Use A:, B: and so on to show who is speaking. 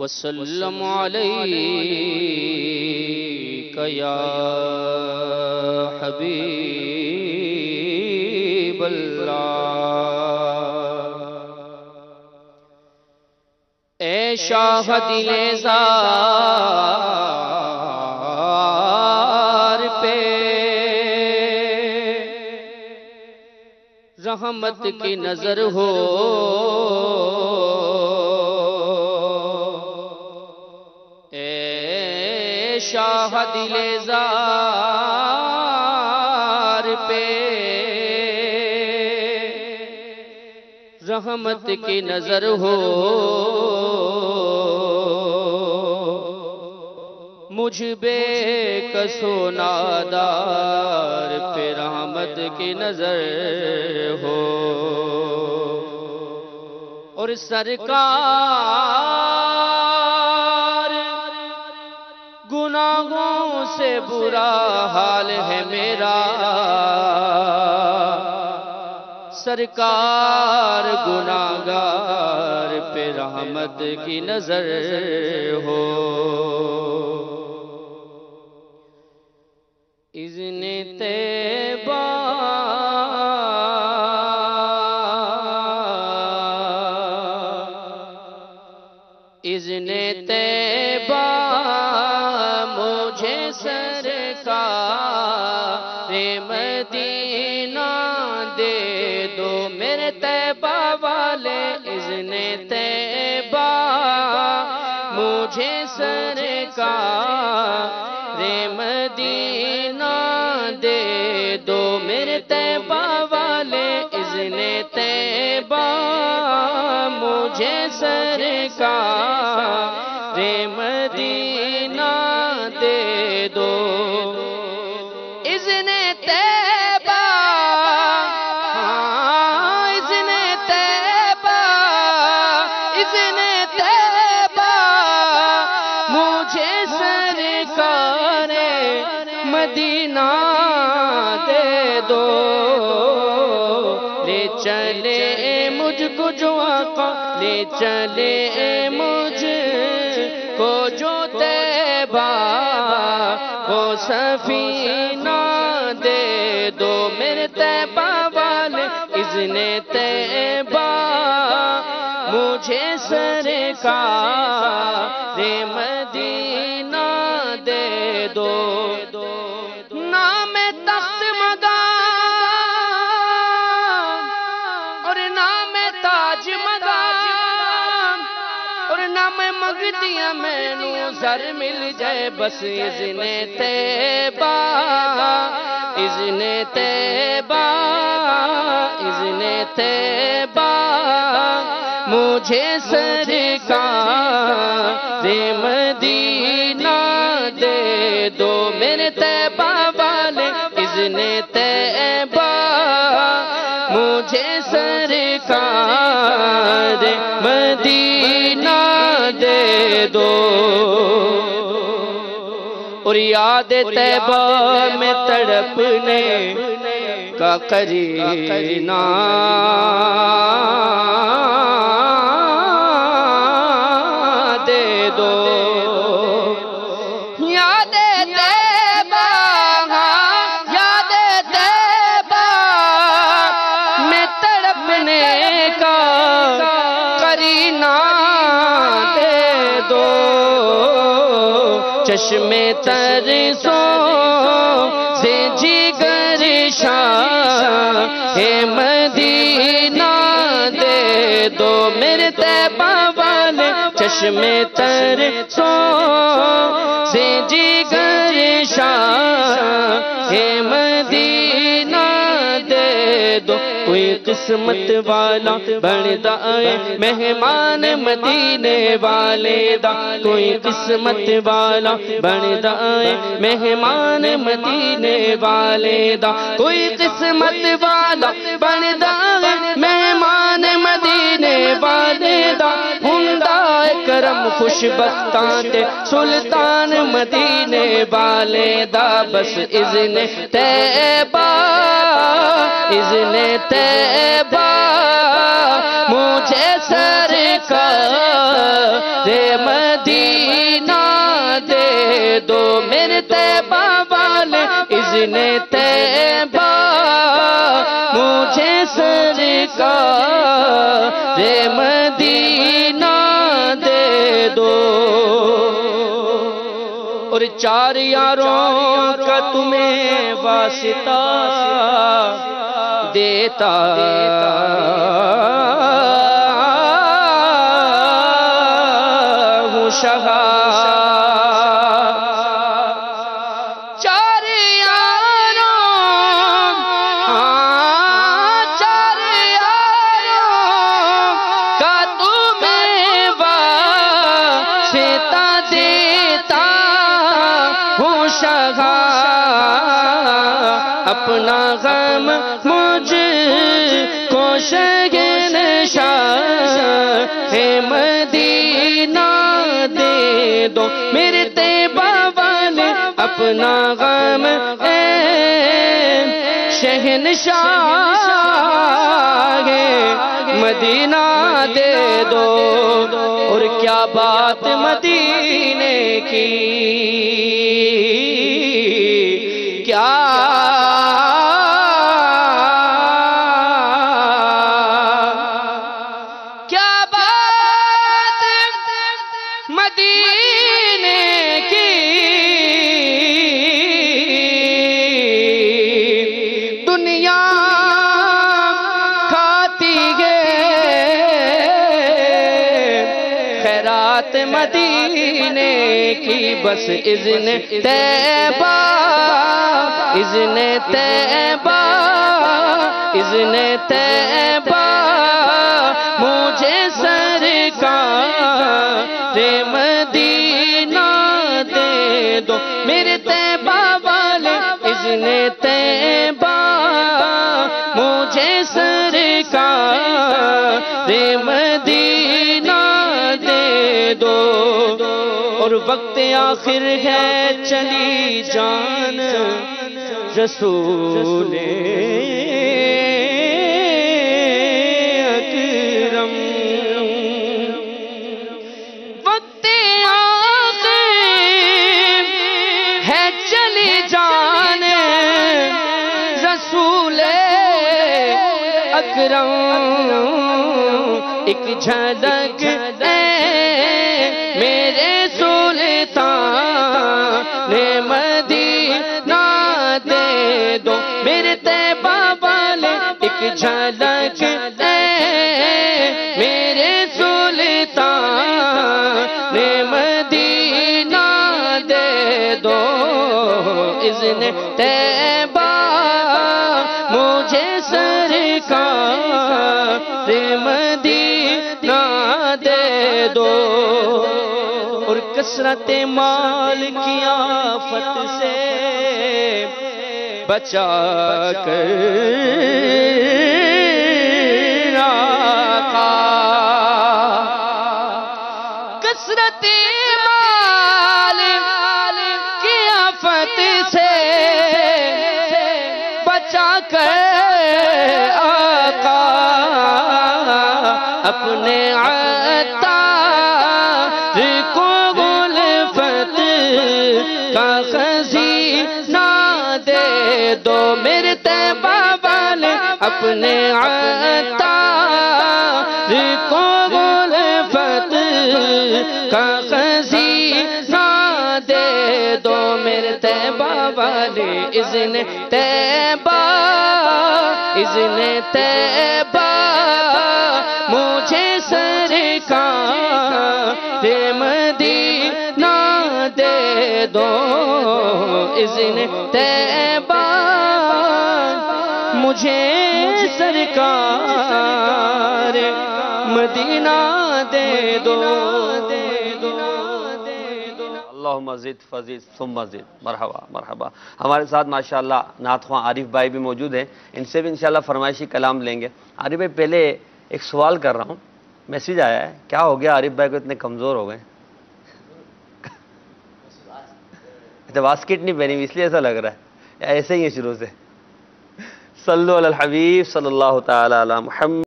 A: وسلم علیک یا حبیب اللہ۔ اے شاہ دل زار پہ رحمت کی نظر ہو، شاہ دل زار پہ رحمت کی نظر ہو، مجھ بے کس و نادار پہ رحمت کی نظر ہو، اور سرکار گناہوں سے برا حال ہے میرا، سرکار گناہگار پہ رحمت کی نظر ہو۔ اذن طیبہ اذن طیبہ مجھے سرکار مدینہ دے دو، میرے طیبہ والے اذن طیبہ مجھے سرکار مدینہ دے دو، میرے طیبہ والے اذن طیبہ مجھے سرکار مدینہ دے دو۔ اذن طیبہ اذن طیبہ اذن طیبہ مجھے سرکار مدینہ دے دو، لے چلے مجھ کو جو آقا، لے چلے مجھ کو جو طیبہ وہ سفینہ دے دو، میرے طیبہ والے اذن طیبہ مجھے سرکار مدینہ دے دو۔ نام تخت مدام اور نام تاج مدام اور نام مگدیاں میں نو زر مل جائے، بس اذن طیبہ اذن طیبہ اذن طیبہ مجھے سرکار مدینہ دے دو، میرے طیبہ والے اذن طیبہ مجھے سرکار مدینہ دے دو۔ اور یاد طیبہ میں تڑپنے کا قرینہ دے دو، یاد طیبہ یاد طیبہ میں تڑپنے کا قرینہ دے دو، چشم ترسوں سے جگر شاہ مدینہ دے دو، میرے طیبہ والے چشم ترسوں سے جگر شاہ مدینہ دے دو۔ کوئی قسمت والا بندا آئے مہمان مدینے والے دا، کوئی قسمت والا بندا آئے مہمان مدینے والے دا، کوئی قسمت والا بندا آئے مہمان مدینے والے دا، ہندا کرم خوش بختاں تے سلطان مدینے والے دا، بس اذن طیبہ اذن طیبہ مجھے سرکار مدینہ دے دو میرے طیبہ والے اذن طیبہ مجھے سرکار مدینہ دے دو اور چار یاروں کا تمہیں واسطہ دیتا ہوں شہا اپنا غم مجھ کو شگن شاہ مدینہ دے دو میرے طیبہ والے اپنا غم شہنشاہ مدینہ دے دو اور کیا بات مدینے کی کیا مدینے کی بس اذن طیبہ اذن طیبہ اذن طیبہ مجھے سرکار مدینہ دے دو میرے طیبہ والے اذن طیبہ مجھے سرکار مدینہ اور وقت آخر ہے چلی جان رسول اکرم وقت آخر ہے چلی جان رسول اکرم ایک جھلک میرے سلطان مدینہ دے دو میرے طیبہ والے ایک جھلک میرے سلطان مدینہ دے دو اذن طیبہ مجھے سرکار مدینہ دے دو اور کثرت مال کی آفت سے بچا کر آقا کثرت مال کی آفت سے بچا کر آقا اپنے دو میرے طیبہ والے اپنے عطار کو غلفت کا خزینہ دے دو میرے طیبہ والے اذن طیبہ اذن طیبہ مجھے سرکار مدینہ دے دو اذن طیبہ مجھے سرکار مدینہ دے دو
B: اللہم زد فزد ثم زد مرحبا مرحبا ہمارے ساتھ ماشاءاللہ نعت خواں عارف بھائی بھی موجود ہیں ان سے بھی انشاءاللہ فرمائشی کلام لیں گے عارف بھائی پہلے ایک سوال کر رہا ہوں میسیج آیا ہے کیا ہو گیا عارف بھائی کو اتنے کمزور ہو گئے واسکٹ نہیں پہنی اس لیے ایسا لگ رہا ہے ایسے ہی ہے شروع سے صلو علی الحبیب صلی اللہ تعالی علی محمد